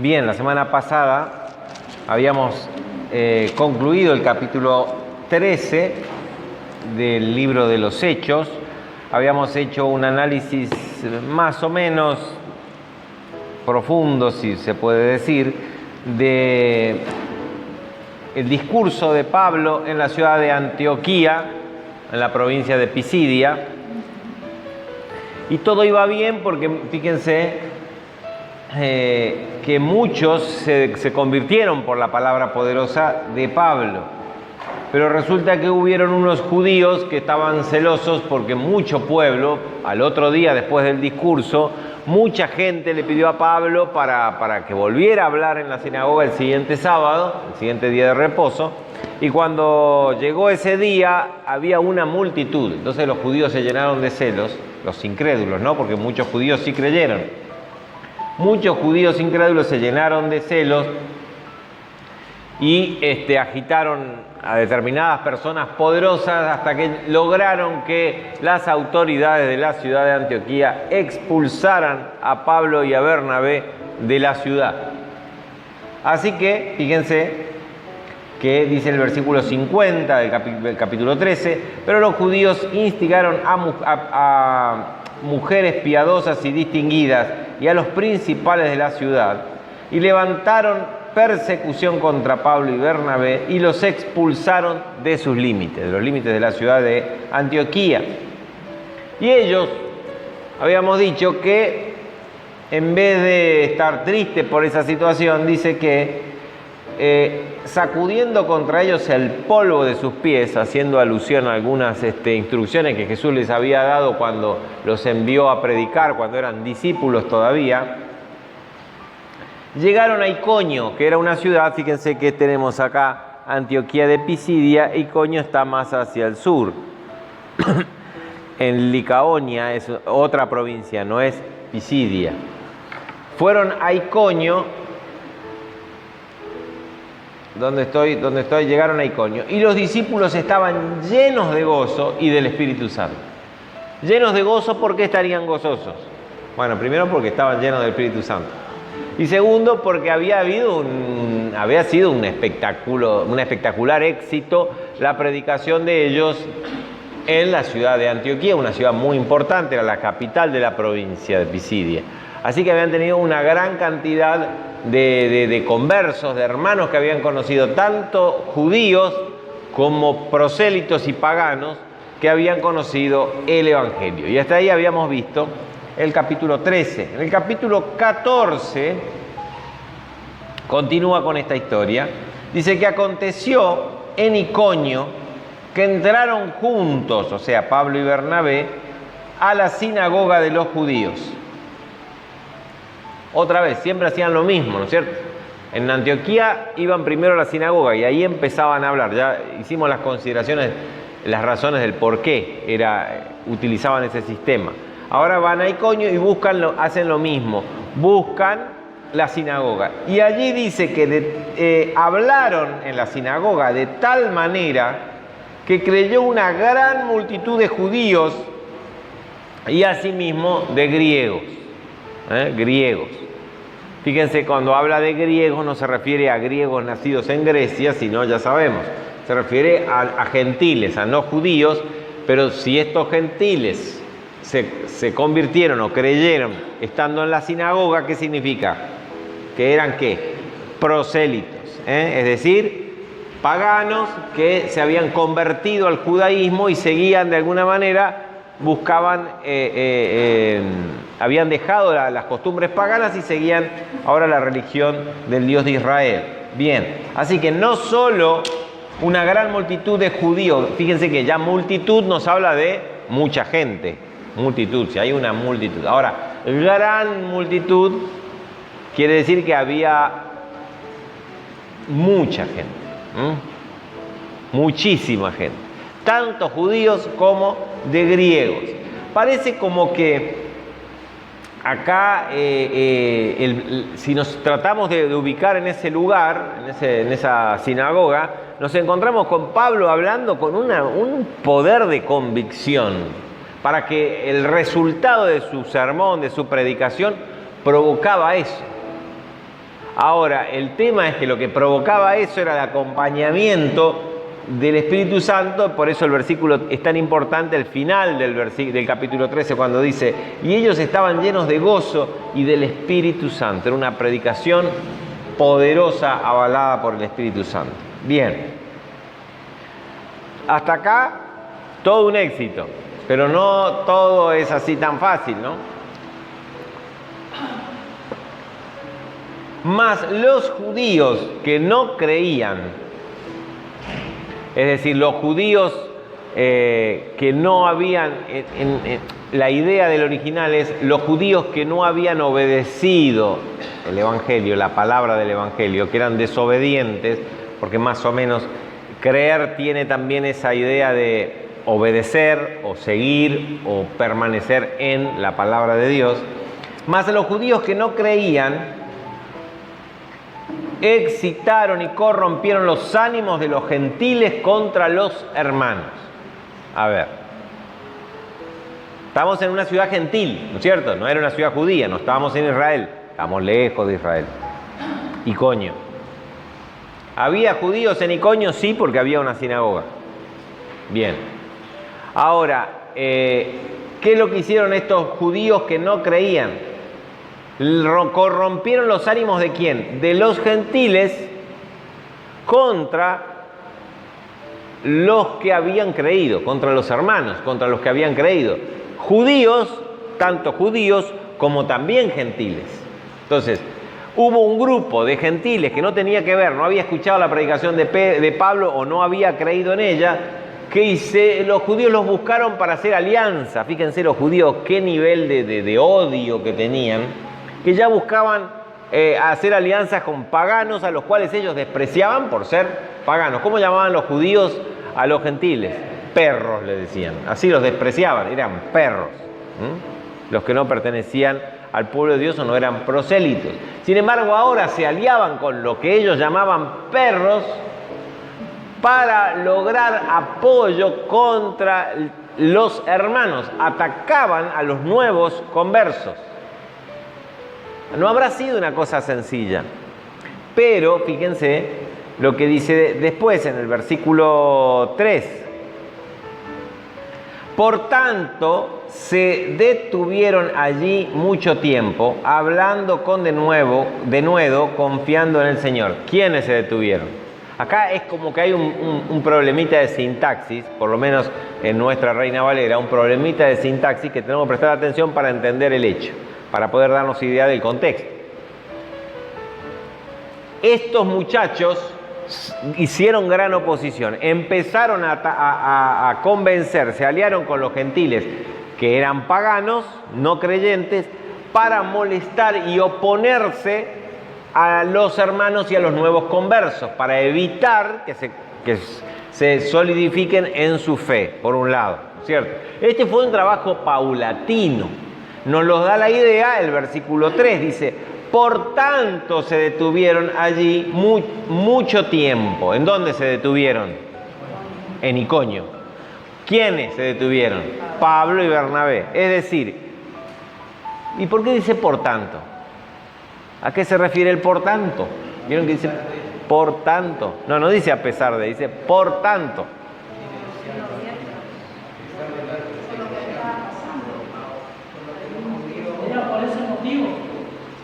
Bien, la semana pasada habíamos concluido el capítulo 13 del libro de los Hechos. Habíamos hecho un análisis más o menos profundo, si se puede decir, de el discurso de Pablo en la ciudad de Antioquía, en la provincia de Pisidia. Y todo iba bien porque, fíjense, que muchos se convirtieron por la palabra poderosa de Pablo. Pero resulta que hubieron unos judíos que estaban celosos porque mucho pueblo, al otro día después del discurso, mucha gente le pidió a Pablo para que volviera a hablar en la sinagoga el siguiente sábado, el siguiente día de reposo. Y cuando llegó ese día había una multitud. Entonces los judíos se llenaron de celos, los incrédulos, ¿no? Porque muchos judíos sí creyeron. Muchos judíos incrédulos se llenaron de celos y agitaron a determinadas personas poderosas hasta que lograron que las autoridades de la ciudad de Antioquía expulsaran a Pablo y a Bernabé de la ciudad. Así que, fíjense que dice el versículo 50 del capítulo 13, pero los judíos instigaron a mujeres piadosas y distinguidas y a los principales de la ciudad y levantaron persecución contra Pablo y Bernabé y los expulsaron de sus límites, de los límites de la ciudad de Antioquía. Y ellos, habíamos dicho que en vez de estar tristes por esa situación, dice que sacudiendo contra ellos el polvo de sus pies, haciendo alusión a algunas instrucciones que Jesús les había dado cuando los envió a predicar, cuando eran discípulos todavía, llegaron a Iconio, que era una ciudad, fíjense que tenemos acá Antioquía de Pisidia. Iconio está más hacia el sur. En Licaonia es otra provincia, no es Pisidia. Fueron a Iconio. Donde estoy, llegaron a Iconio. Y los discípulos estaban llenos de gozo y del Espíritu Santo. Llenos de gozo, ¿por qué estarían gozosos? Bueno, primero porque estaban llenos del Espíritu Santo. Y segundo, porque había sido un espectacular éxito la predicación de ellos en la ciudad de Antioquía, una ciudad muy importante, era la capital de la provincia de Pisidia. Así que habían tenido una gran cantidad de conversos, de hermanos que habían conocido, tanto judíos como prosélitos y paganos, que habían conocido el Evangelio. Y hasta ahí habíamos visto el capítulo 13. En el capítulo 14 continúa con esta historia. Dice que aconteció en Iconio que entraron juntos, o sea, Pablo y Bernabé, a la sinagoga de los judíos. Otra vez, siempre hacían lo mismo, ¿no es cierto? En Antioquía iban primero a la sinagoga y ahí empezaban a hablar. Ya hicimos las consideraciones, las razones del por qué utilizaban ese sistema. Ahora van a Iconio y hacen lo mismo, buscan la sinagoga. Y allí dice que hablaron en la sinagoga de tal manera que creyó una gran multitud de judíos y asimismo de griegos. Griegos. Fíjense, cuando habla de griegos no se refiere a griegos nacidos en Grecia, sino, ya sabemos, se refiere a gentiles, a no judíos, pero si estos gentiles se convirtieron o creyeron estando en la sinagoga, ¿qué significa? Que eran ¿qué? Prosélitos, es decir, paganos que se habían convertido al judaísmo y seguían de alguna manera, buscaban, habían dejado las costumbres paganas y seguían ahora la religión del Dios de Israel. Bien, así que no solo una gran multitud de judíos, fíjense que ya multitud nos habla de mucha gente, multitud, si hay una multitud. Ahora, gran multitud quiere decir que había mucha gente, muchísima gente, tanto judíos como de griegos. Parece como que acá, si nos tratamos de ubicar en ese lugar, en esa sinagoga, nos encontramos con Pablo hablando con un poder de convicción para que el resultado de su sermón, de su predicación, provocaba eso. Ahora, el tema es que lo que provocaba eso era el acompañamiento del Espíritu Santo. Por eso el versículo es tan importante, el final del capítulo 13, cuando dice: y ellos estaban llenos de gozo y del Espíritu Santo. Era una predicación poderosa, avalada por el Espíritu Santo. Bien, hasta acá todo un éxito, pero no todo es así tan fácil, ¿no? Mas los judíos que no creían, es decir, los judíos que no habían, la idea del original es los judíos que no habían obedecido el Evangelio, la palabra del Evangelio, que eran desobedientes, porque más o menos creer tiene también esa idea de obedecer o seguir o permanecer en la palabra de Dios. Mas los judíos que no creían excitaron y corrompieron los ánimos de los gentiles contra los hermanos. A ver, estamos en una ciudad gentil, ¿no es cierto? No era una ciudad judía, no estábamos en Israel, estamos lejos de Israel. Iconio. ¿Había judíos en Iconio? Sí, porque había una sinagoga. Bien. Ahora, ¿qué es lo que hicieron estos judíos que no creían? Corrompieron los ánimos ¿de quién? De los gentiles contra los que habían creído, contra los hermanos, contra los que habían creído. Judíos, tanto judíos como también gentiles. Entonces, hubo un grupo de gentiles que no tenía que ver, no había escuchado la predicación de Pablo o no había creído en ella, que los judíos los buscaron para hacer alianza. Fíjense los judíos qué nivel de odio que tenían, que ya buscaban hacer alianzas con paganos a los cuales ellos despreciaban por ser paganos. ¿Cómo llamaban los judíos a los gentiles? Perros, le decían. Así los despreciaban, eran perros. Los que no pertenecían al pueblo de Dios o no eran prosélitos. Sin embargo, ahora se aliaban con lo que ellos llamaban perros para lograr apoyo contra los hermanos. Atacaban a los nuevos conversos. No habrá sido una cosa sencilla, pero fíjense lo que dice después en el versículo 3. Por tanto, se detuvieron allí mucho tiempo, hablando con denuedo, confiando en el Señor. ¿Quiénes se detuvieron? Acá es como que hay un problemita de sintaxis, por lo menos en nuestra Reina Valera, un problemita de sintaxis que tenemos que prestar atención para entender el hecho, para poder darnos idea del contexto. Estos muchachos hicieron gran oposición, empezaron a convencer, se aliaron con los gentiles que eran paganos, no creyentes, para molestar y oponerse a los hermanos y a los nuevos conversos, para evitar que se solidifiquen en su fe, por un lado, ¿cierto? Este fue un trabajo paulatino. Nos lo da la idea el versículo 3, dice: por tanto se detuvieron allí mucho tiempo. ¿En dónde se detuvieron? En Iconio. ¿Quiénes se detuvieron? Pablo y Bernabé. Es decir, ¿y por qué dice por tanto? ¿A qué se refiere el por tanto? ¿Vieron que dice por tanto? No dice a pesar de, dice por tanto.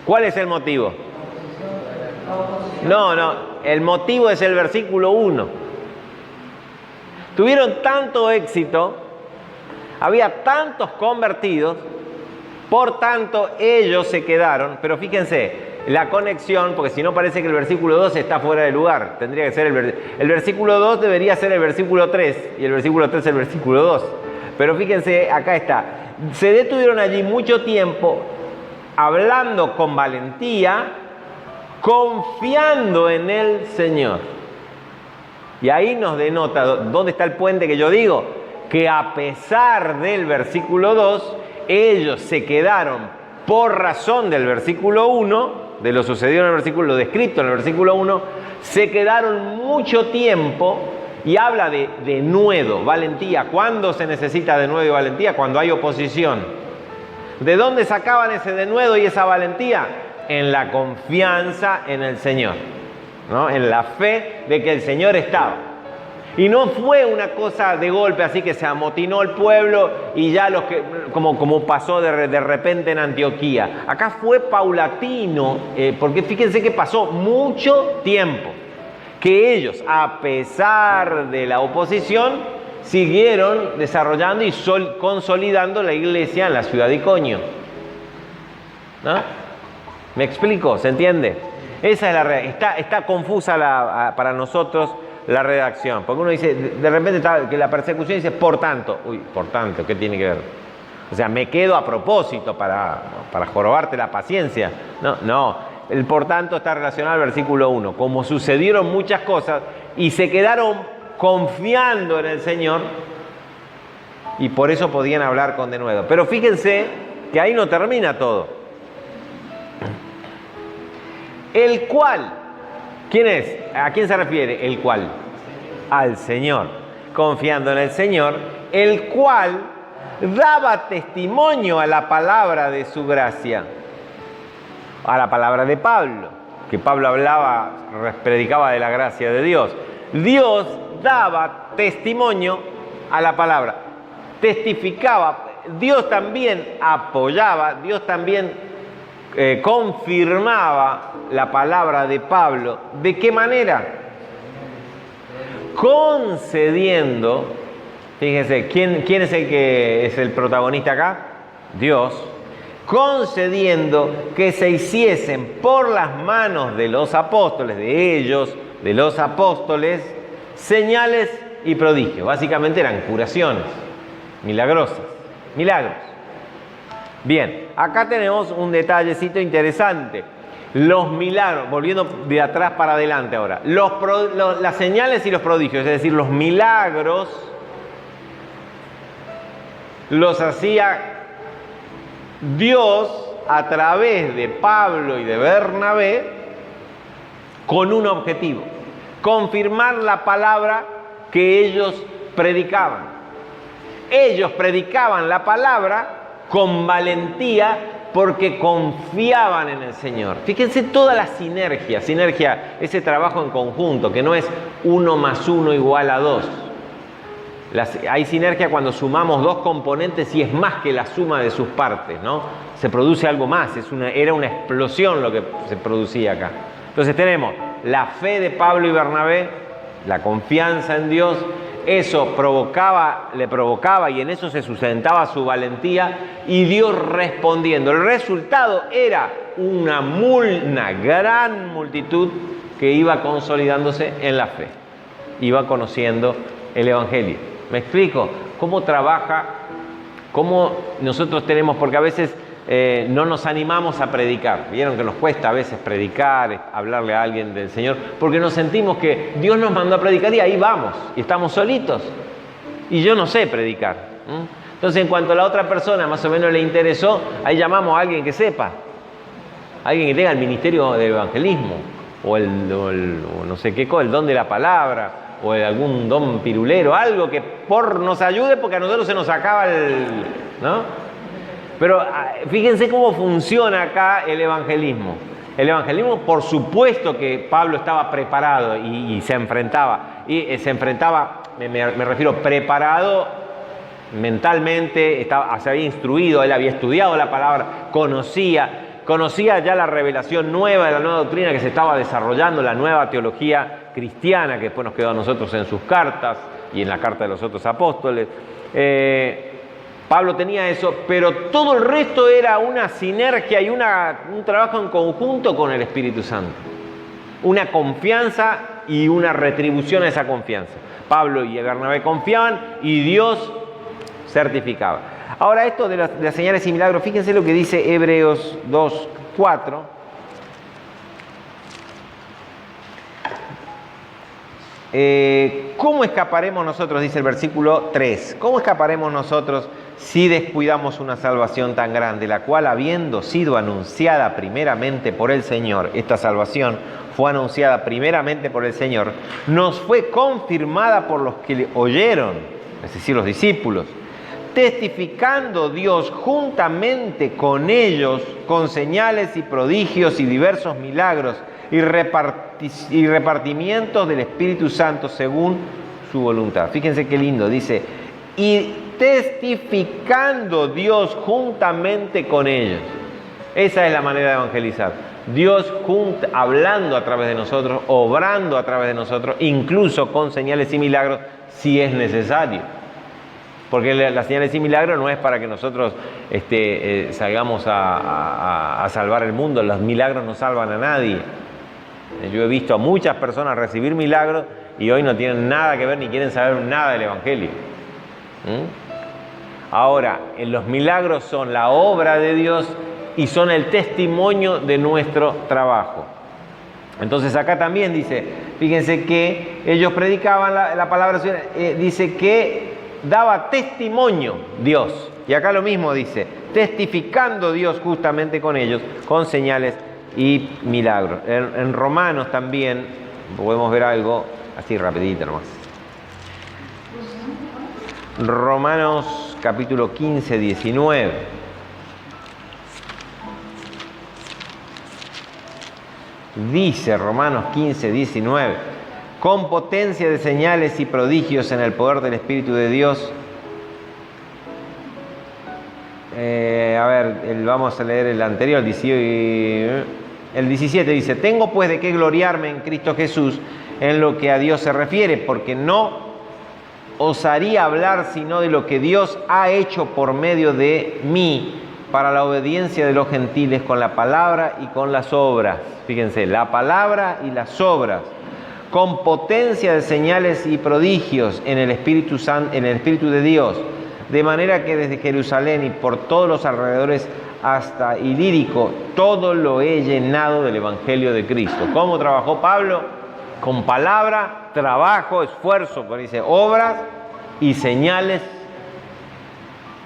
¿Cuál es el motivo? No, el motivo es el versículo 1. Tuvieron tanto éxito, había tantos convertidos, por tanto ellos se quedaron, pero fíjense, la conexión, porque si no parece que el versículo 2 está fuera de lugar, tendría que ser el versículo 2 debería ser el versículo 3, y el versículo 3 el versículo 2. Pero fíjense, acá está, se detuvieron allí mucho tiempo, hablando con valentía, confiando en el Señor. Y ahí nos denota, ¿dónde está el puente que yo digo? Que a pesar del versículo 2, ellos se quedaron por razón del versículo 1, de lo sucedido en el versículo, lo descrito en el versículo 1, se quedaron mucho tiempo, y habla de denuedo, valentía. ¿Cuándo se necesita denuedo y valentía? Cuando hay oposición. ¿De dónde sacaban ese denuedo y esa valentía? en la confianza en el Señor, ¿no? En la fe de que el Señor estaba. Y no fue una cosa de golpe, así que se amotinó el pueblo y ya los que, como pasó de repente en Antioquía. Acá fue paulatino, porque fíjense que pasó mucho tiempo, que ellos, a pesar de la oposición, siguieron desarrollando y consolidando la iglesia en la ciudad de Iconio. ¿No? ¿Me explico? ¿Se entiende? Esa es la realidad. Está confusa para nosotros la redacción, porque uno dice, de repente está, que la persecución dice, por tanto. Uy, por tanto, ¿qué tiene que ver? O sea, me quedo a propósito para jorobarte la paciencia. No, el por tanto está relacionado al versículo 1. Como sucedieron muchas cosas y se quedaron confiando en el Señor, y por eso podían hablar con denuedo. Pero fíjense que ahí no termina todo. El cual, ¿quién es? ¿A quién se refiere el cual? Al Señor. Confiando en el Señor, el cual daba testimonio a la palabra de su gracia, a la palabra de Pablo, que Pablo predicaba de la gracia de Dios. Dios daba testimonio a la palabra, testificaba, Dios también apoyaba, Dios también confirmaba la palabra de Pablo. ¿De qué manera? Concediendo, fíjense, ¿quién es el que es el protagonista acá? Dios. Concediendo que se hiciesen por las manos de los apóstoles, de ellos, de los apóstoles, señales y prodigios. Básicamente eran curaciones milagrosas, milagros. Bien, acá tenemos un detallecito interesante. Los milagros, volviendo de atrás para adelante ahora, las señales y los prodigios, es decir, los milagros, los hacía Dios a través de Pablo y de Bernabé con un objetivo: confirmar la palabra que ellos predicaban. Ellos predicaban la palabra con valentía porque confiaban en el Señor. Fíjense toda la sinergia, ese trabajo en conjunto, que no es 1 más 1 igual a 2. Hay sinergia cuando sumamos dos componentes y es más que la suma de sus partes, ¿no? Se produce algo más, era una explosión lo que se producía acá. Entonces tenemos la fe de Pablo y Bernabé, la confianza en Dios. Eso le provocaba y en eso se sustentaba su valentía, y Dios respondiendo. El resultado era una gran multitud que iba consolidándose en la fe, iba conociendo el Evangelio. ¿Me explico? ¿Cómo trabaja? ¿Cómo nosotros tenemos? Porque a veces no nos animamos a predicar. Vieron que nos cuesta a veces predicar, hablarle a alguien del Señor, porque nos sentimos que Dios nos mandó a predicar y ahí vamos, y estamos solitos. Y yo no sé predicar. Entonces, en cuanto a la otra persona más o menos le interesó, ahí llamamos a alguien que sepa, alguien que tenga el ministerio del evangelismo, o no sé qué, el don de la palabra, o algún don pirulero, algo que nos ayude, porque a nosotros se nos acaba ¿no? Pero fíjense cómo funciona acá el evangelismo. El evangelismo, por supuesto que Pablo estaba preparado y se enfrentaba. Me refiero preparado mentalmente, se había instruido, él había estudiado la palabra, conocía ya la revelación nueva de la nueva doctrina que se estaba desarrollando, la nueva teología cristiana que después nos quedó a nosotros en sus cartas y en la carta de los otros apóstoles. Pablo tenía eso, pero todo el resto era una sinergia y un trabajo en conjunto con el Espíritu Santo. Una confianza y una retribución a esa confianza. Pablo y Bernabé confiaban y Dios certificaba. Ahora, esto de las señales y milagros, fíjense lo que dice Hebreos 2:4. ¿Cómo escaparemos nosotros? Dice el versículo 3. ¿Cómo escaparemos nosotros si descuidamos una salvación tan grande, la cual, habiendo sido anunciada primeramente por el Señor, esta salvación fue anunciada primeramente por el Señor, nos fue confirmada por los que le oyeron, es decir, los discípulos, testificando Dios juntamente con ellos, con señales y prodigios y diversos milagros y repartimientos del Espíritu Santo según su voluntad. Fíjense qué lindo, dice, y testificando Dios juntamente con ellos. Esa es la manera de evangelizar. Dios hablando a través de nosotros, obrando a través de nosotros, incluso con señales y milagros, si es necesario. Porque las señales y milagros no es para que nosotros salgamos a salvar el mundo. Los milagros no salvan a nadie. Yo he visto a muchas personas recibir milagros y hoy no tienen nada que ver ni quieren saber nada del Evangelio. Ahora, los milagros son la obra de Dios y son el testimonio de nuestro trabajo. Entonces acá también dice, fíjense que ellos predicaban la palabra, dice que daba testimonio Dios. Y acá lo mismo dice, testificando Dios justamente con ellos, con señales y milagros. En Romanos también podemos ver algo así rapidito nomás. Romanos capítulo 15, 19. Dice Romanos 15, 19, con potencia de señales y prodigios en el poder del Espíritu de Dios. Vamos a leer el anterior, el 17 dice, tengo pues de qué gloriarme en Cristo Jesús en lo que a Dios se refiere, porque no osaría hablar sino de lo que Dios ha hecho por medio de mí para la obediencia de los gentiles con la palabra y con las obras. Fíjense, la palabra y las obras, con potencia de señales y prodigios en el Espíritu de Dios, de manera que desde Jerusalén y por todos los alrededores hasta Ilírico, todo lo he llenado del Evangelio de Cristo. ¿Cómo trabajó Pablo? Con palabra, trabajo, esfuerzo, pero dice obras y señales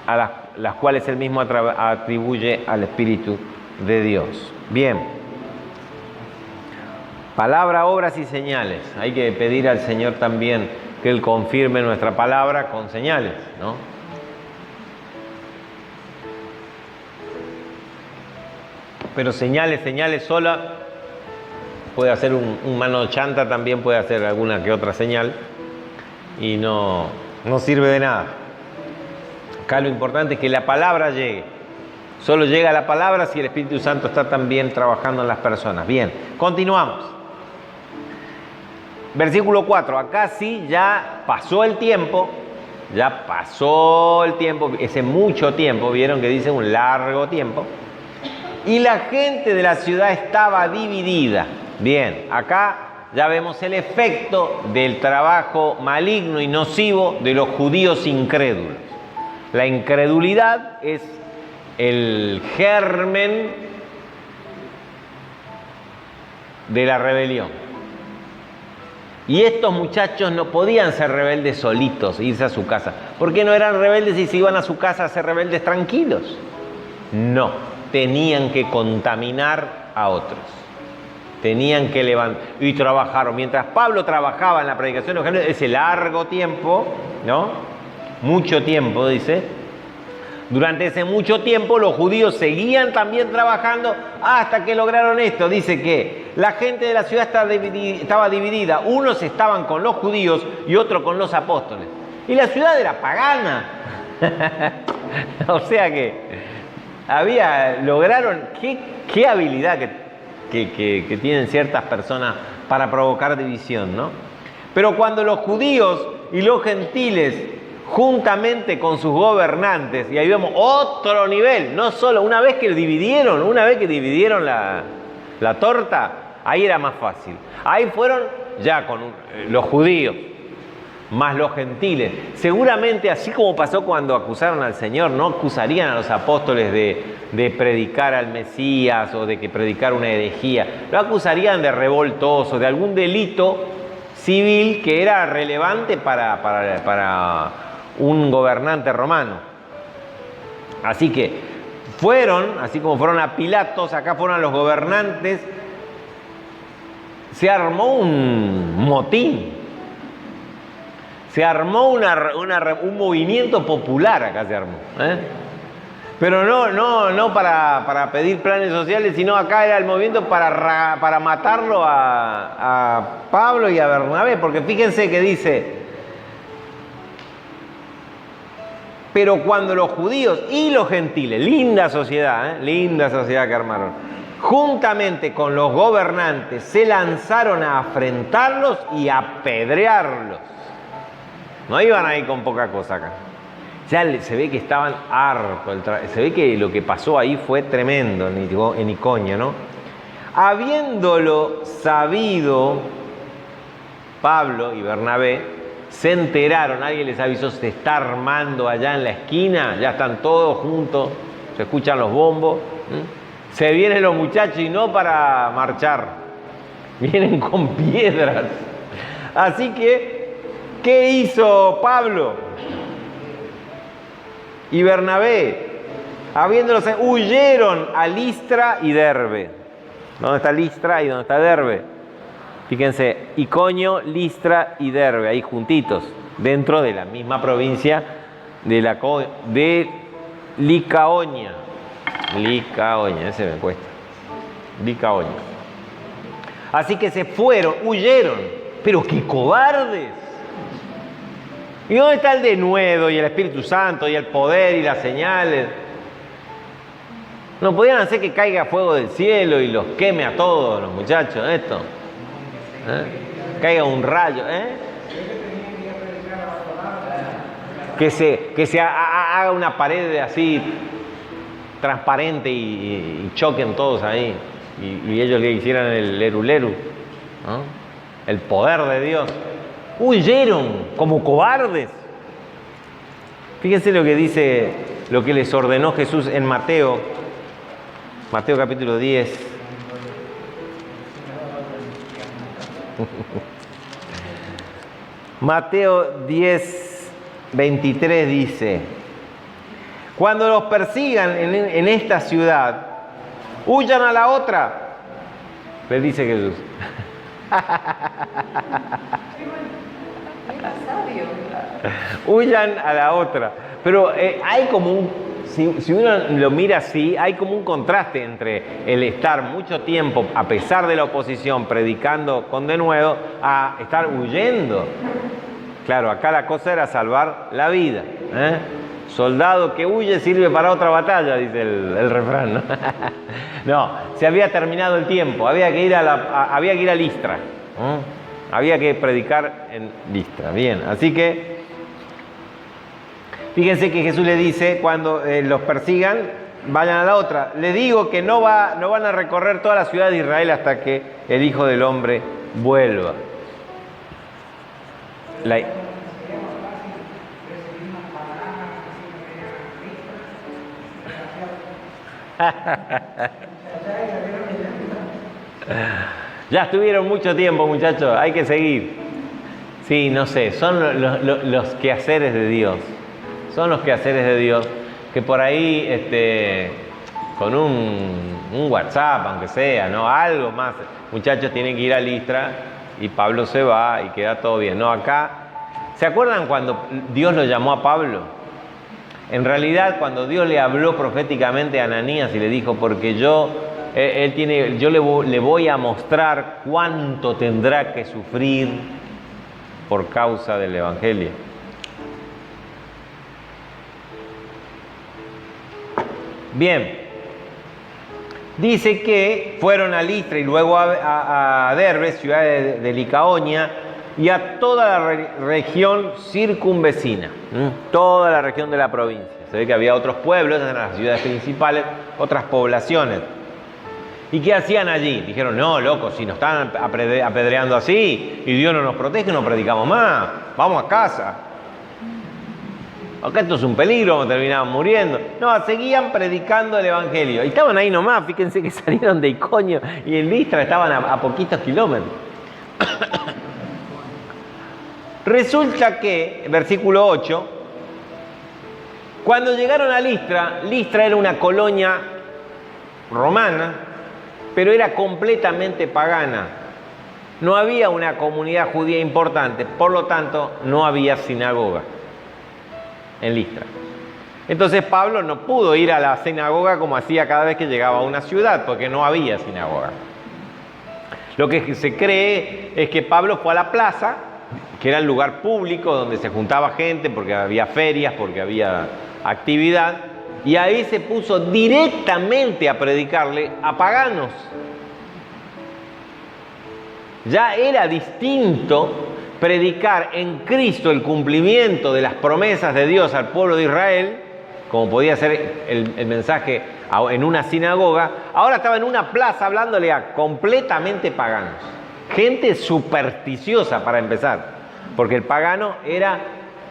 a las cuales él mismo atribuye al Espíritu de Dios. Bien. Palabra, obras y señales. Hay que pedir al Señor también que Él confirme nuestra palabra con señales, ¿no? Pero señales sola, puede hacer un mano chanta, también puede hacer alguna que otra señal y no sirve de nada. Acá lo importante es que la palabra llegue. Solo llega la palabra si el Espíritu Santo está también trabajando en las personas. Bien, continuamos. Versículo 4, acá sí ya pasó el tiempo, ese mucho tiempo, vieron que dice un largo tiempo, y la gente de la ciudad estaba dividida. Bien, acá ya vemos el efecto del trabajo maligno y nocivo de los judíos incrédulos. La incredulidad es el germen de la rebelión. Y estos muchachos no podían ser rebeldes solitos e irse a su casa. ¿Por qué no eran rebeldes y se iban a su casa a ser rebeldes tranquilos? No, tenían que contaminar a otros. Tenían que levantar y trabajaron. Mientras Pablo trabajaba en la predicación de Evangelio, ese largo tiempo, ¿no? Mucho tiempo, dice. Durante ese mucho tiempo los judíos seguían también trabajando hasta que lograron esto. Dice que la gente de la ciudad estaba dividida. Unos estaban con los judíos y otros con los apóstoles. Y la ciudad era pagana. O sea que lograron, qué habilidad que tienen ciertas personas para provocar división, ¿no? Pero cuando los judíos y los gentiles juntamente con sus gobernantes, y ahí vemos otro nivel, no solo una vez que dividieron la torta, ahí era más fácil. Ahí fueron ya con los judíos, más los gentiles. Seguramente, así como pasó cuando acusaron al Señor, no acusarían a los apóstoles de predicar al Mesías o de que predicar una herejía. Lo acusarían de revoltoso, de algún delito civil que era relevante para un gobernante romano. Así que fueron, así como fueron a Pilatos, acá fueron a los gobernantes, se armó un motín. Se armó un movimiento popular acá se armó. Pero no para pedir planes sociales, sino acá era el movimiento para matarlo a Pablo y a Bernabé, porque fíjense que dice, pero cuando los judíos y los gentiles, linda sociedad que armaron, juntamente con los gobernantes, se lanzaron a afrentarlos y a apedrearlos. No iban ahí con poca cosa acá. Ya se ve que estaban hartos. Se ve que lo que pasó ahí fue tremendo en Iconio, ¿no? Habiéndolo sabido, Pablo y Bernabé se enteraron, alguien les avisó, se está armando allá en la esquina, ya están todos juntos, se escuchan los bombos, se vienen los muchachos y no para marchar, vienen con piedras. Así que, ¿qué hizo Pablo y Bernabé? Habiéndolos, huyeron a Listra y Derbe. ¿Dónde está Listra y dónde está Derbe? Fíjense, Iconio, Listra y Derbe, ahí juntitos, dentro de la misma provincia de Licaonia. Licaonia, ese me cuesta. Licaonia. Así que se fueron, huyeron, pero qué cobardes. ¿Y dónde está el denuedo y el Espíritu Santo y el poder y las señales? ¿No podían hacer que caiga fuego del cielo y los queme a todos los muchachos esto? Caiga un rayo, que se haga una pared así transparente y choquen todos ahí y ellos le hicieran el leru-leru, ¿no? El poder de Dios. Huyeron como cobardes. Fíjense lo que dice, lo que les ordenó Jesús en Mateo capítulo 10. Mateo 10, 23 dice: cuando los persigan en esta ciudad, huyan a la otra, les dice Jesús. Huyan a la otra. Pero hay como si uno lo mira así, hay como un contraste entre el estar mucho tiempo, a pesar de la oposición, predicando con denuedo, a estar huyendo. Claro, acá la cosa era salvar la vida. Soldado que huye sirve para otra batalla, dice el refrán, ¿no? No, se había terminado el tiempo, había que ir a Listra. Había que predicar en Listra. Bien, así que fíjense que Jesús le dice, cuando los persigan, vayan a la otra. Le digo que no van a recorrer toda la ciudad de Israel hasta que el Hijo del Hombre vuelva. Ya estuvieron mucho tiempo, muchachos, hay que seguir. Sí, no sé, son los quehaceres de Dios. Son los quehaceres de Dios que por ahí, con un WhatsApp, aunque sea, ¿no? Algo más. Muchachos, tienen que ir a Listra y Pablo se va y queda todo bien. No, acá, ¿se acuerdan cuando Dios lo llamó a Pablo? En realidad, cuando Dios le habló proféticamente a Ananías y le dijo, porque yo le voy a mostrar cuánto tendrá que sufrir por causa del Evangelio. Bien, dice que fueron a Listra y luego a Derbe, ciudad de Licaonia, y a toda la región circunvecina, toda la región de la provincia. Se ve que había otros pueblos, en las ciudades principales, otras poblaciones. ¿Y qué hacían allí? Dijeron, no, loco, si nos están apedreando así y Dios no nos protege, no predicamos más, vamos a casa. Acá esto es un peligro, terminaban muriendo. No, seguían predicando el Evangelio. Y estaban ahí nomás, fíjense que salieron de Iconio y en Listra estaban a poquitos kilómetros. Resulta que, versículo 8, cuando llegaron a Listra, Listra era una colonia romana, pero era completamente pagana. No había una comunidad judía importante, por lo tanto, no había sinagoga en Listra. Entonces Pablo no pudo ir a la sinagoga como hacía cada vez que llegaba a una ciudad, porque no había sinagoga. Lo que se cree es que Pablo fue a la plaza, que era el lugar público donde se juntaba gente, porque había ferias, porque había actividad, y ahí se puso directamente a predicarle a paganos. Ya era distinto predicar en Cristo el cumplimiento de las promesas de Dios al pueblo de Israel, como podía ser el mensaje en una sinagoga. Ahora estaba en una plaza hablándole a completamente paganos. Gente supersticiosa para empezar, porque el pagano era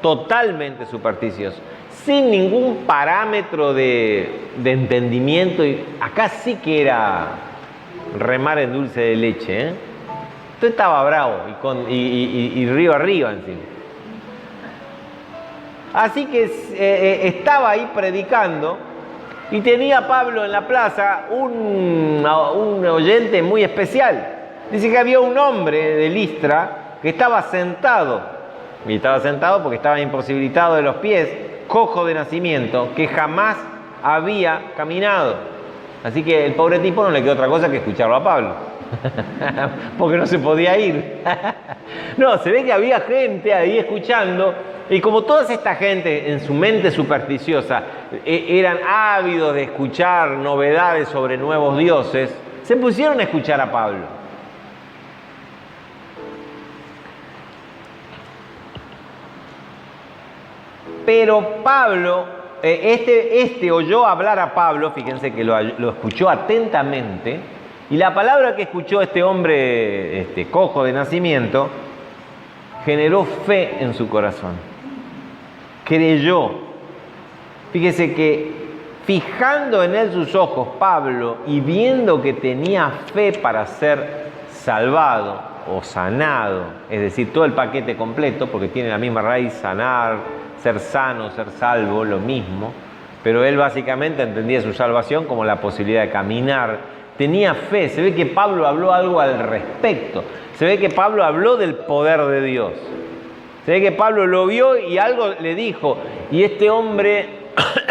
totalmente supersticioso, sin ningún parámetro de entendimiento. Y acá sí que era remar en dulce de leche, ¿eh? Entonces estaba bravo y río arriba encima. Así que estaba ahí predicando y tenía Pablo en la plaza un oyente muy especial. Dice que había un hombre de Listra que estaba sentado, y estaba sentado porque estaba imposibilitado de los pies, cojo de nacimiento, que jamás había caminado. Así que el pobre tipo no le quedó otra cosa que escucharlo a Pablo. Porque no se podía ir. No, se ve que había gente ahí escuchando, y como toda esta gente en su mente supersticiosa eran ávidos de escuchar novedades sobre nuevos dioses, se pusieron a escuchar a Pablo. Pero Pablo, este oyó hablar a Pablo, fíjense que lo escuchó atentamente, y la palabra que escuchó este hombre cojo de nacimiento generó fe en su corazón. Creyó. Fíjese que fijando en él sus ojos, Pablo, y viendo que tenía fe para ser salvado o sanado, es decir, todo el paquete completo, porque tiene la misma raíz, sanar, ser sano, ser salvo, lo mismo, pero él básicamente entendía su salvación como la posibilidad de caminar. Tenía fe. Se ve que Pablo habló algo al respecto. Se ve que Pablo habló del poder de Dios. Se ve que Pablo lo vio y algo le dijo. Y este hombre,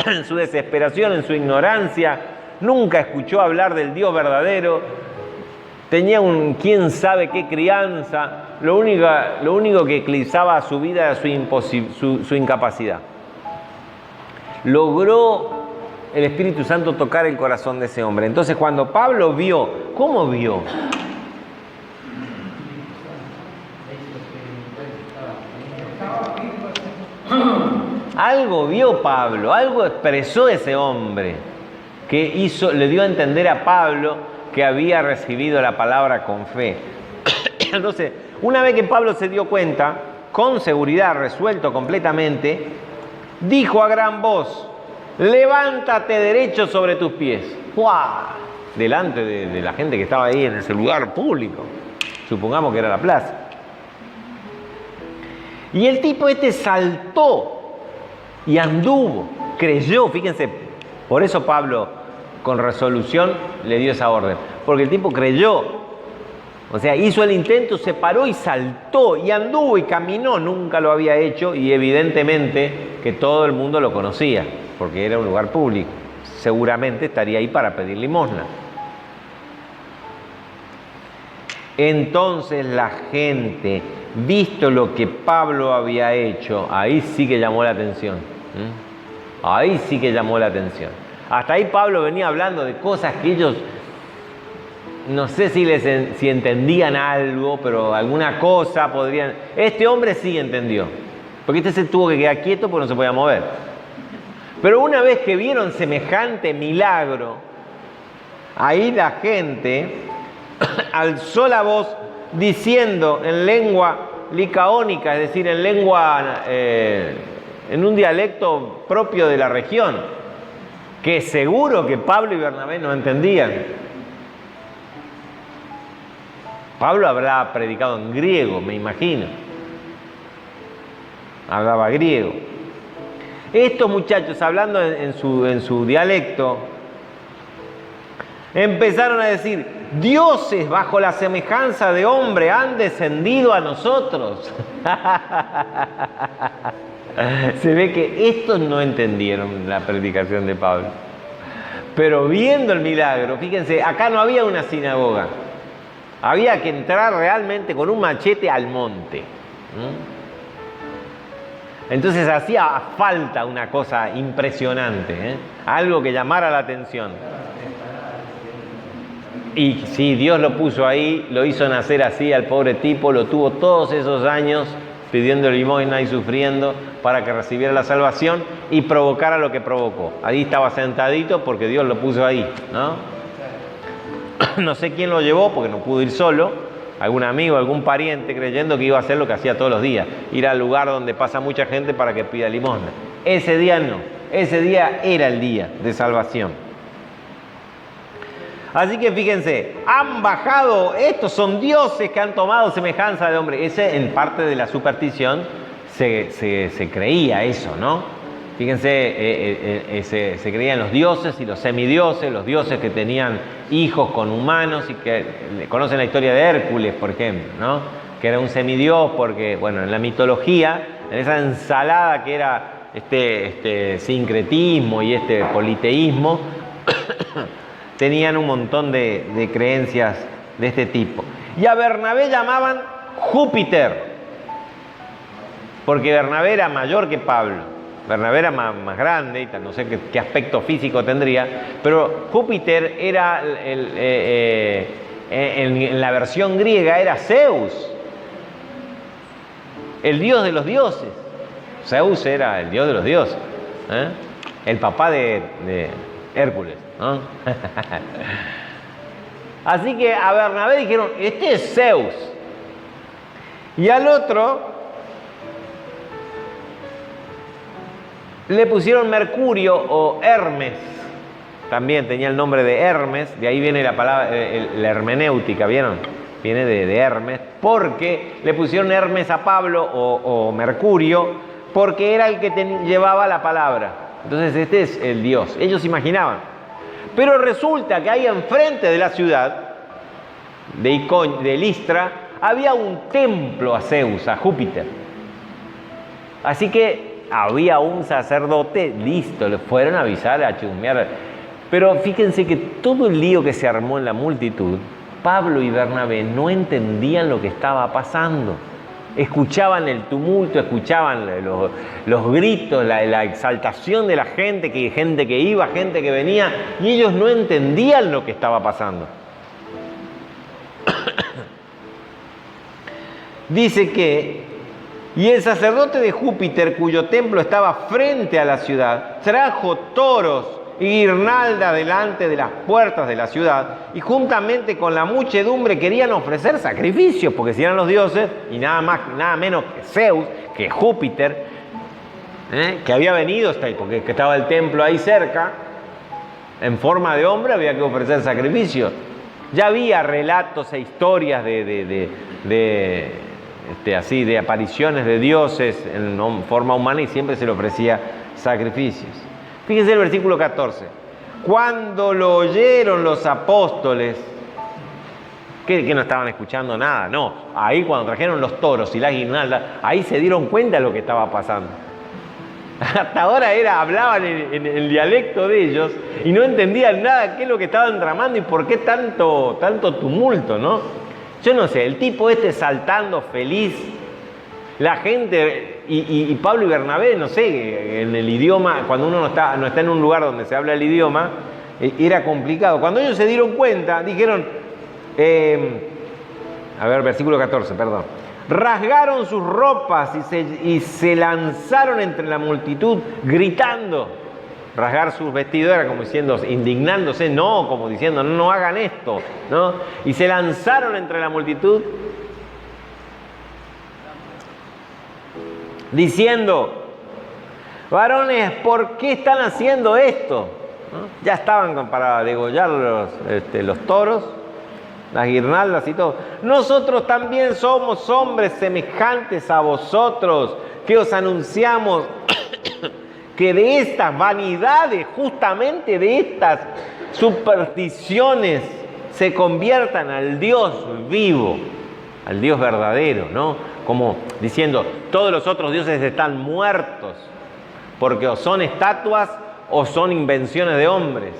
en su desesperación, en su ignorancia, nunca escuchó hablar del Dios verdadero. Tenía quién sabe qué crianza. Lo único que eclipsaba su vida era su incapacidad. Logró el Espíritu Santo tocar el corazón de ese hombre. Entonces, cuando Pablo vio, ¿cómo vio? Algo vio Pablo, algo expresó ese hombre que le dio a entender a Pablo que había recibido la palabra con fe. Entonces, una vez que Pablo se dio cuenta, con seguridad, resuelto completamente, dijo a gran voz: levántate derecho sobre tus pies. ¡Guau! Delante de la gente que estaba ahí en ese lugar público. Supongamos que era la plaza. Y el tipo saltó y anduvo, creyó. Fíjense, por eso Pablo con resolución le dio esa orden. Porque el tipo creyó. O sea, hizo el intento, se paró y saltó y anduvo y caminó. Nunca lo había hecho y evidentemente que todo el mundo lo conocía, porque era un lugar público. Seguramente estaría ahí para pedir limosna. Entonces la gente, visto lo que Pablo había hecho, ahí sí que llamó la atención. Ahí sí que llamó la atención. Hasta ahí Pablo venía hablando de cosas que ellos, no sé si entendían algo, pero alguna cosa podrían... Este hombre sí entendió, porque se tuvo que quedar quieto porque no se podía mover. Pero una vez que vieron semejante milagro, ahí la gente alzó la voz diciendo en lengua licaónica, es decir, en lengua, en un dialecto propio de la región, que seguro que Pablo y Bernabé no entendían. Pablo habrá predicado en griego, me imagino. Hablaba griego. Estos muchachos, hablando en su dialecto, empezaron a decir: dioses bajo la semejanza de hombre han descendido a nosotros. Se ve que estos no entendieron la predicación de Pablo. Pero viendo el milagro, fíjense, acá no había una sinagoga. Había que entrar realmente con un machete al monte. Entonces hacía falta una cosa impresionante, algo que llamara la atención. Y sí, Dios lo puso ahí, lo hizo nacer así al pobre tipo, lo tuvo todos esos años pidiendo limosna y sufriendo para que recibiera la salvación y provocara lo que provocó. Ahí estaba sentadito porque Dios lo puso ahí, ¿no? No sé quién lo llevó porque no pudo ir solo, algún amigo, algún pariente, creyendo que iba a hacer lo que hacía todos los días, ir al lugar donde pasa mucha gente para que pida limosna. Ese día no, ese día era el día de salvación. Así que fíjense, han bajado, estos son dioses que han tomado semejanza de hombre. Ese en parte de la superstición se creía eso, ¿no? Fíjense, se creían los dioses y los semidioses, los dioses que tenían hijos con humanos y que conocen la historia de Hércules, por ejemplo, ¿no? Que era un semidios porque, bueno, en la mitología, en esa ensalada que era este sincretismo y este politeísmo, tenían un montón de creencias de este tipo. Y a Bernabé llamaban Júpiter, porque Bernabé era mayor que Pablo. Bernabé era más grande, y no sé qué aspecto físico tendría, pero Júpiter era, en la versión griega, era Zeus, el dios de los dioses. Zeus era el dios de los dioses, el papá de Hércules, ¿no? Así que a Bernabé dijeron, este es Zeus. Y al otro le pusieron Mercurio o Hermes. También tenía el nombre de Hermes, de ahí viene la palabra, la hermenéutica, ¿vieron? Viene de Hermes, porque le pusieron Hermes a Pablo o Mercurio, porque era el que llevaba la palabra. Entonces este es el dios, ellos imaginaban. Pero resulta que ahí enfrente de la ciudad de Listra había un templo a Zeus, a Júpiter. Así que había un sacerdote, listo, le fueron a avisar, a chusmear. Pero fíjense que todo el lío que se armó en la multitud, Pablo y Bernabé no entendían lo que estaba pasando. Escuchaban el tumulto, escuchaban los gritos, la exaltación de la gente que iba, gente que venía, y ellos no entendían lo que estaba pasando. Dice que, y el sacerdote de Júpiter, cuyo templo estaba frente a la ciudad, trajo toros y guirnaldas delante de las puertas de la ciudad, y juntamente con la muchedumbre querían ofrecer sacrificios, porque si eran los dioses, y nada más, nada menos que Zeus, que Júpiter, que había venido, porque estaba el templo ahí cerca, en forma de hombre, había que ofrecer sacrificios. Ya había relatos e historias así, de apariciones de dioses en forma humana, y siempre se le ofrecía sacrificios. Fíjense el versículo 14. Cuando lo oyeron los apóstoles, que no estaban escuchando nada, no. Ahí cuando trajeron los toros y las guirnaldas, ahí se dieron cuenta de lo que estaba pasando. Hasta ahora hablaban en el dialecto de ellos y no entendían nada qué es lo que estaban tramando y por qué tanto tumulto, ¿no? Yo no sé, el tipo saltando feliz, la gente, y Pablo y Bernabé, no sé, en el idioma, cuando uno no está en un lugar donde se habla el idioma, era complicado. Cuando ellos se dieron cuenta, dijeron, versículo 14, perdón. Rasgaron sus ropas y se lanzaron entre la multitud gritando. Rasgar sus vestidos era como diciendo, indignándose, no, como diciendo, no hagan esto, ¿no? Y se lanzaron entre la multitud diciendo, varones, ¿por qué están haciendo esto? ¿No? Ya estaban para degollar los toros, las guirnaldas y todo. Nosotros también somos hombres semejantes a vosotros, que os anunciamos que de estas vanidades, justamente de estas supersticiones se conviertan al Dios vivo, al Dios verdadero, ¿no? Como diciendo, todos los otros dioses están muertos, porque o son estatuas o son invenciones de hombres.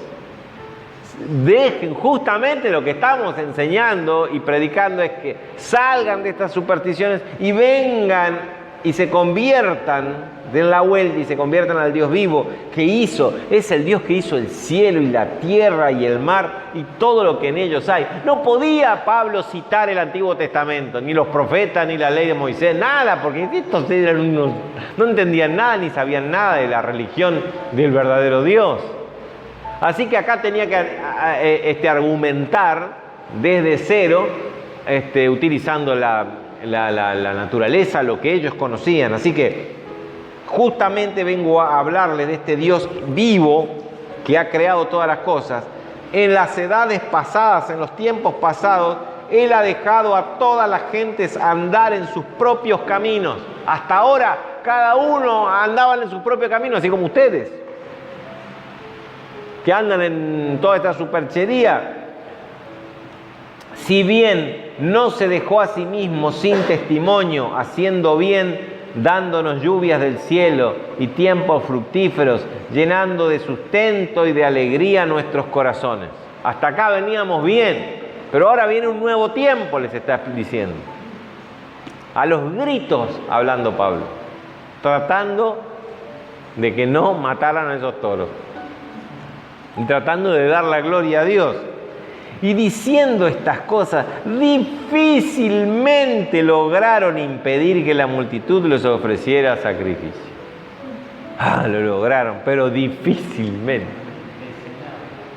Dejen justamente lo que estamos enseñando y predicando, es que salgan de estas supersticiones y vengan y se conviertan, den la vuelta y se conviertan al Dios vivo que hizo, es el Dios que hizo el cielo y la tierra y el mar y todo lo que en ellos hay. No podía Pablo citar el Antiguo Testamento, ni los profetas, ni la ley de Moisés, nada, porque estos eran unos, no entendían nada ni sabían nada de la religión del verdadero Dios. Así que acá tenía que argumentar desde cero, utilizando la naturaleza, lo que ellos conocían. Así que justamente vengo a hablarles de este Dios vivo que ha creado todas las cosas. En las edades pasadas, en los tiempos pasados, Él ha dejado a todas las gentes andar en sus propios caminos. Hasta ahora, cada uno andaba en su propio camino, así como ustedes, que andan en toda esta superchería. Si bien no se dejó a sí mismo sin testimonio, haciendo bien, dándonos lluvias del cielo y tiempos fructíferos, llenando de sustento y de alegría nuestros corazones. Hasta acá veníamos bien, pero ahora viene un nuevo tiempo, les está diciendo. A los gritos hablando Pablo, tratando de que no mataran a esos toros y tratando de dar la gloria a Dios. Y diciendo estas cosas, difícilmente lograron impedir que la multitud les ofreciera sacrificio. Lo lograron, pero difícilmente.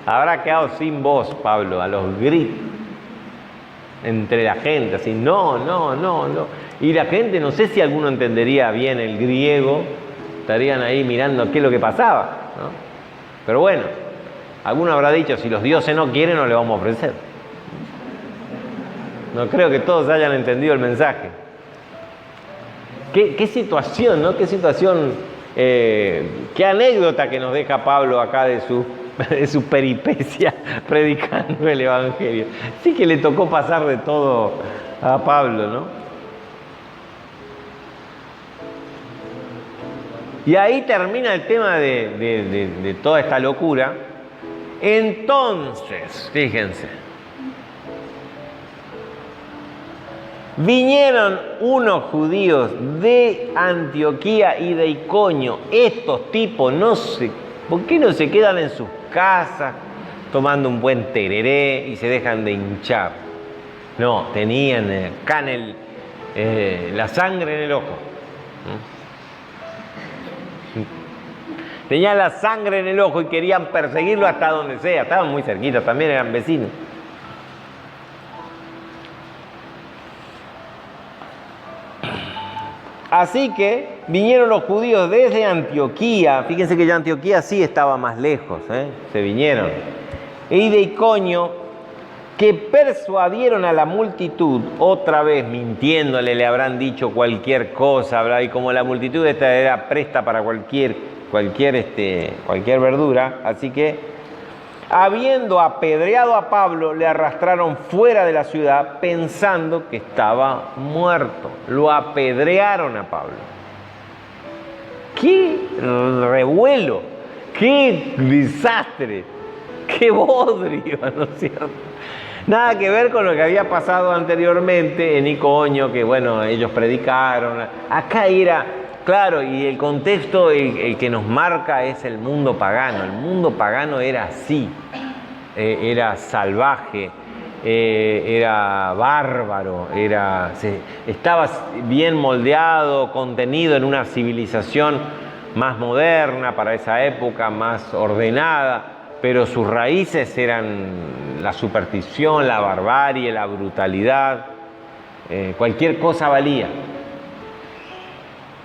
Habrá quedado sin voz Pablo, a los gritos, entre la gente, así, no. Y la gente, no sé si alguno entendería bien el griego, estarían ahí mirando qué es lo que pasaba, ¿no? Pero bueno, alguno habrá dicho, si los dioses no quieren, no le vamos a ofrecer. No creo que todos hayan entendido el mensaje. Qué situación, ¿no? Qué situación, qué anécdota que nos deja Pablo acá de su peripecia predicando el Evangelio. Sí que le tocó pasar de todo a Pablo, ¿no? Y ahí termina el tema de toda esta locura. Entonces, fíjense, vinieron unos judíos de Antioquía y de Iconio. Estos tipos, no sé, ¿por qué no se quedan en sus casas tomando un buen tereré y se dejan de hinchar? No, tenían acá la sangre en el ojo. Tenían la sangre en el ojo y querían perseguirlo hasta donde sea. Estaban muy cerquitas, también eran vecinos. Así que vinieron los judíos desde Antioquía. Fíjense que ya Antioquía sí estaba más lejos, se vinieron. Y de Iconio, que persuadieron a la multitud, otra vez mintiéndole, le habrán dicho cualquier cosa, y como la multitud esta era presta para cualquier verdura, así que habiendo apedreado a Pablo, le arrastraron fuera de la ciudad pensando que estaba muerto. Lo apedrearon a Pablo. ¡Qué revuelo! ¡Qué desastre! ¡Qué bodrio! ¿No es cierto? Nada que ver con lo que había pasado anteriormente en Iconio, que bueno, ellos predicaron. Acá era... Claro, y el contexto el que nos marca es el mundo pagano. El mundo pagano era así, era salvaje, era bárbaro, estaba bien moldeado, contenido en una civilización más moderna para esa época, más ordenada, pero sus raíces eran la superstición, la barbarie, la brutalidad, cualquier cosa valía.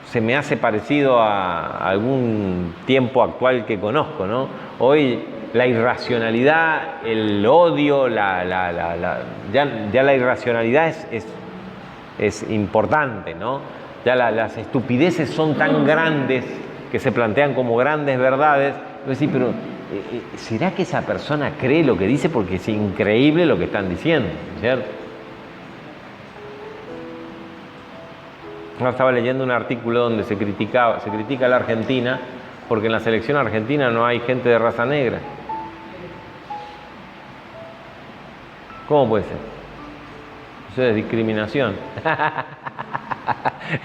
Se me hace parecido a algún tiempo actual que conozco, ¿no? Hoy la irracionalidad, el odio, ya la irracionalidad es importante, ¿no? Ya las estupideces son tan grandes que se plantean como grandes verdades. Es decir, pero ¿será que esa persona cree lo que dice? Porque es increíble lo que están diciendo, ¿cierto? Yo estaba leyendo un artículo donde se critica a la Argentina porque en la selección argentina no hay gente de raza negra. ¿Cómo puede ser? Eso es discriminación.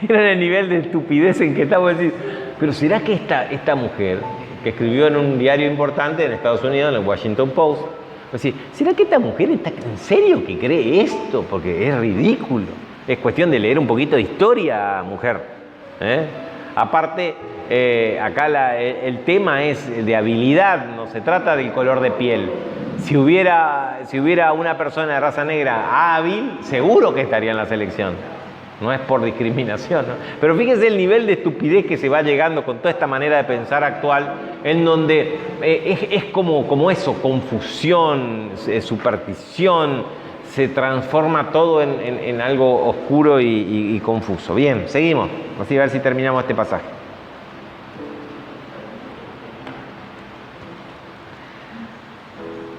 Miren el nivel de estupidez en que estamos diciendo. Pero ¿será que esta mujer, que escribió en un diario importante en Estados Unidos, en el Washington Post, ¿será que esta mujer está en serio que cree esto? Porque es ridículo. Es cuestión de leer un poquito de historia, mujer. Aparte, acá el tema es de habilidad, no se trata del color de piel. Si hubiera una persona de raza negra hábil, seguro que estaría en la selección. No es por discriminación, ¿no? Pero fíjense el nivel de estupidez que se va llegando con toda esta manera de pensar actual, en donde es como eso, confusión, superstición, se transforma todo en algo oscuro y confuso. Bien, seguimos. Así a ver si terminamos este pasaje.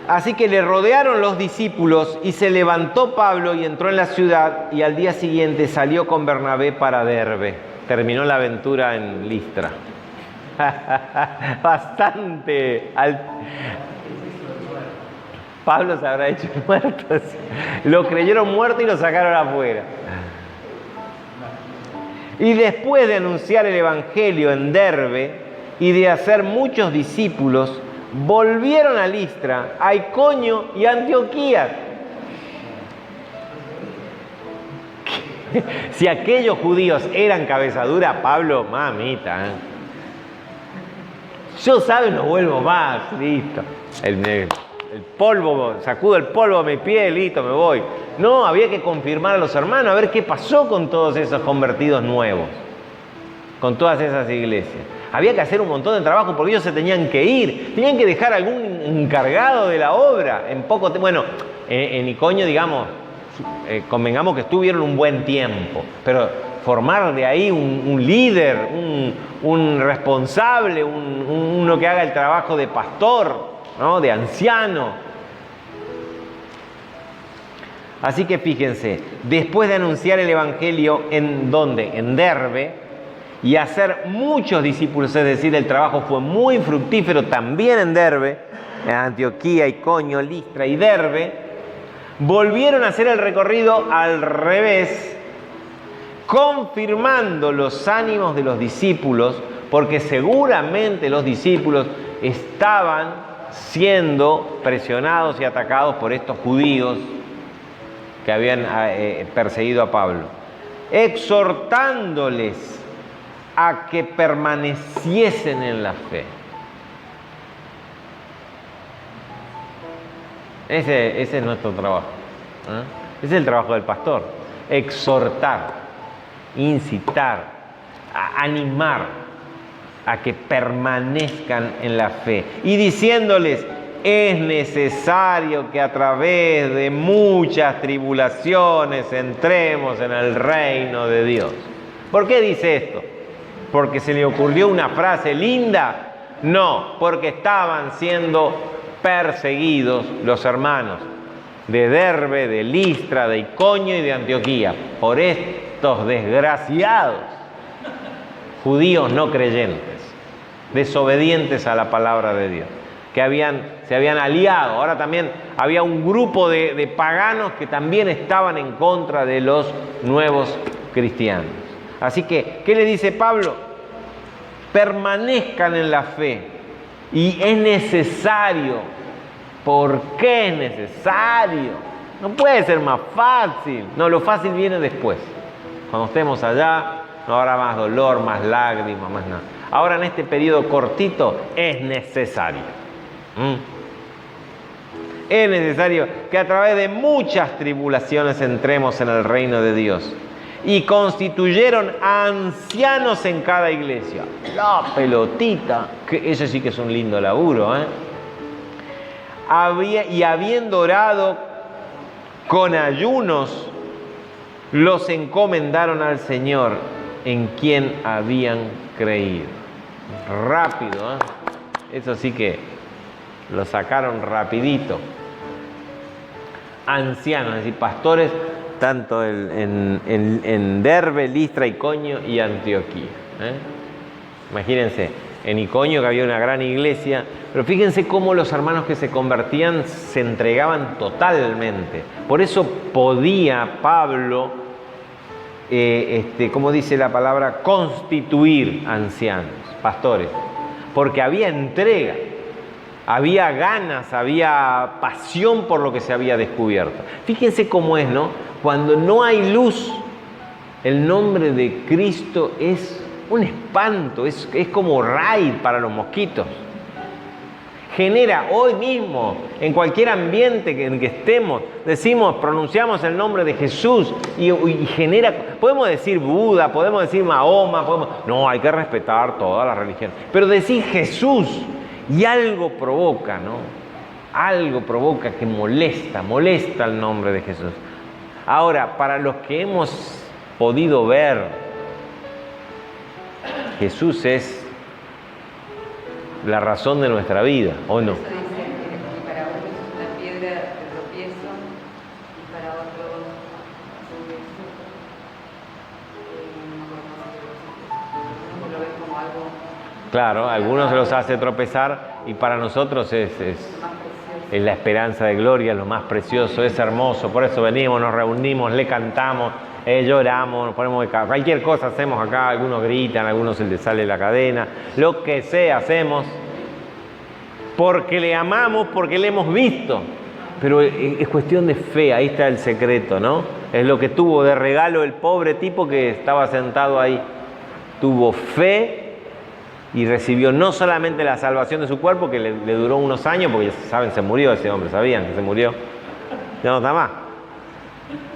Así que le rodearon los discípulos y se levantó Pablo y entró en la ciudad y al día siguiente salió con Bernabé para Derbe. Terminó la aventura en Listra. Bastante. Pablo se habrá hecho muerto. Lo creyeron muerto y lo sacaron afuera. Y después de anunciar el evangelio en Derbe y de hacer muchos discípulos, volvieron a Listra, a Iconio y a Antioquía. Si aquellos judíos eran cabeza dura, Pablo, mamita, yo, ¿sabes? No vuelvo más, listo. El polvo, sacudo el polvo a mi pie, listo, me voy. No, había que confirmar a los hermanos, a ver qué pasó con todos esos convertidos nuevos, con todas esas iglesias. Había que hacer un montón de trabajo porque ellos se tenían que ir, tenían que dejar algún encargado de la obra en poco tiempo. Bueno, en Iconio, digamos, convengamos que estuvieron un buen tiempo, pero formar de ahí un líder, un responsable, uno que haga el trabajo de pastor, ¿no? De anciano. Así que fíjense, después de anunciar el evangelio, ¿en dónde? En Derbe, y hacer muchos discípulos, es decir, el trabajo fue muy fructífero también en Derbe, en Antioquía, Iconio, Listra y Derbe, volvieron a hacer el recorrido al revés, confirmando los ánimos de los discípulos, porque seguramente los discípulos estaban siendo presionados y atacados por estos judíos que habían perseguido a Pablo, exhortándoles a que permaneciesen en la fe. Ese es nuestro trabajo. Ese es el trabajo del pastor. Exhortar, incitar, animar a que permanezcan en la fe. Y diciéndoles, es necesario que a través de muchas tribulaciones entremos en el reino de Dios. ¿Por qué dice esto? ¿Porque se le ocurrió una frase linda? No, porque estaban siendo perseguidos los hermanos de Derbe, de Listra, de Iconio y de Antioquía por estos desgraciados judíos no creyentes, desobedientes a la palabra de Dios, que se habían aliado. Ahora también había un grupo de paganos que también estaban en contra de los nuevos cristianos. Así que, ¿qué le dice Pablo? Permanezcan en la fe. Y es necesario. ¿Por qué es necesario? No puede ser más fácil. No, lo fácil viene después. Cuando estemos allá, no habrá más dolor, más lágrimas, más nada. Ahora en este periodo cortito es necesario. Es necesario que a través de muchas tribulaciones entremos en el reino de Dios. Y constituyeron ancianos en cada iglesia. La pelotita, que ese sí que es un lindo laburo, y habiendo orado con ayunos, los encomendaron al Señor en quien habían creído. Rápido, eso sí que Lo sacaron rapidito. Ancianos, es decir, pastores, tanto en Derbe, Listra, Iconio y Antioquía. Imagínense, en Iconio que había una gran iglesia, pero fíjense cómo los hermanos que se convertían se entregaban totalmente. Por eso podía Pablo, como dice la palabra, constituir ancianos, pastores, porque había entrega, había ganas, había pasión por lo que se había descubierto. Fíjense cómo es, ¿no? Cuando no hay luz, el nombre de Cristo es un espanto, es como raid para los mosquitos. Genera hoy mismo, en cualquier ambiente en que estemos, pronunciamos el nombre de Jesús y genera, podemos decir Buda, podemos decir Mahoma, no, hay que respetar todas las religiones, pero decir Jesús y algo provoca, ¿no? Algo provoca que molesta el nombre de Jesús. Ahora, para los que hemos podido ver, Jesús es la razón de nuestra vida, ¿o no? Eso dice que para otros es una piedra de tropiezo y para otros no lo ven como algo. Claro, a algunos se los hace tropezar y para nosotros es la esperanza de gloria, es lo más precioso, es hermoso. Por eso venimos, nos reunimos, le cantamos, lloramos, nos ponemos de cabeza. Cualquier cosa hacemos acá, algunos gritan, a algunos se les sale la cadena, lo que sea hacemos porque le amamos, porque le hemos visto. Pero es cuestión de fe, ahí está el secreto, ¿no? Es lo que tuvo de regalo el pobre tipo que estaba sentado ahí. Tuvo fe y recibió no solamente la salvación de su cuerpo, que le duró unos años, porque ya saben, se murió ese hombre, sabían que se murió, ya no está más.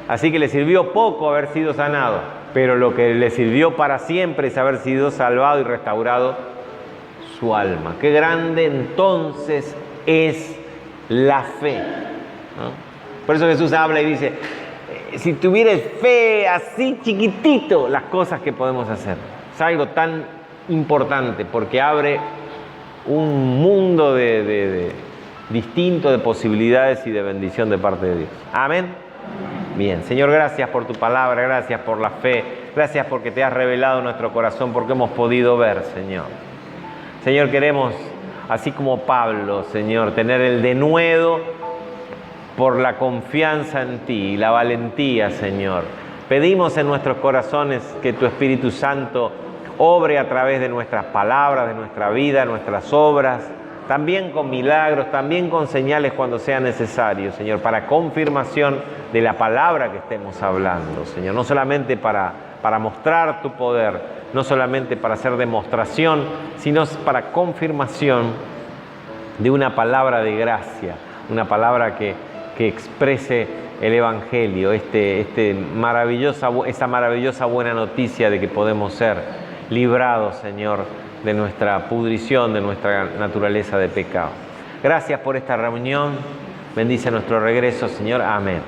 Así que le sirvió poco haber sido sanado, pero lo que le sirvió para siempre es haber sido salvado y restaurado su alma. Qué grande entonces es la fe, ¿no? Por eso Jesús habla y dice, si tuvieras fe así chiquitito, las cosas que podemos hacer. Es algo tan importante porque abre un mundo distinto de posibilidades y de bendición de parte de Dios. Amén. Bien, Señor, gracias por tu palabra, gracias por la fe, gracias porque te has revelado en nuestro corazón, porque hemos podido ver, Señor. Señor, queremos, así como Pablo, Señor, tener el denuedo por la confianza en ti y la valentía, Señor. Pedimos en nuestros corazones que tu Espíritu Santo obre a través de nuestras palabras, de nuestra vida, nuestras obras, también con milagros, también con señales cuando sea necesario, Señor, para confirmación de la palabra que estemos hablando, Señor. No solamente para mostrar tu poder, no solamente para hacer demostración, sino para confirmación de una palabra de gracia, una palabra que exprese el Evangelio, esa maravillosa buena noticia de que podemos ser librados, Señor, de nuestra pudrición, de nuestra naturaleza de pecado. Gracias por esta reunión. Bendice nuestro regreso, Señor. Amén.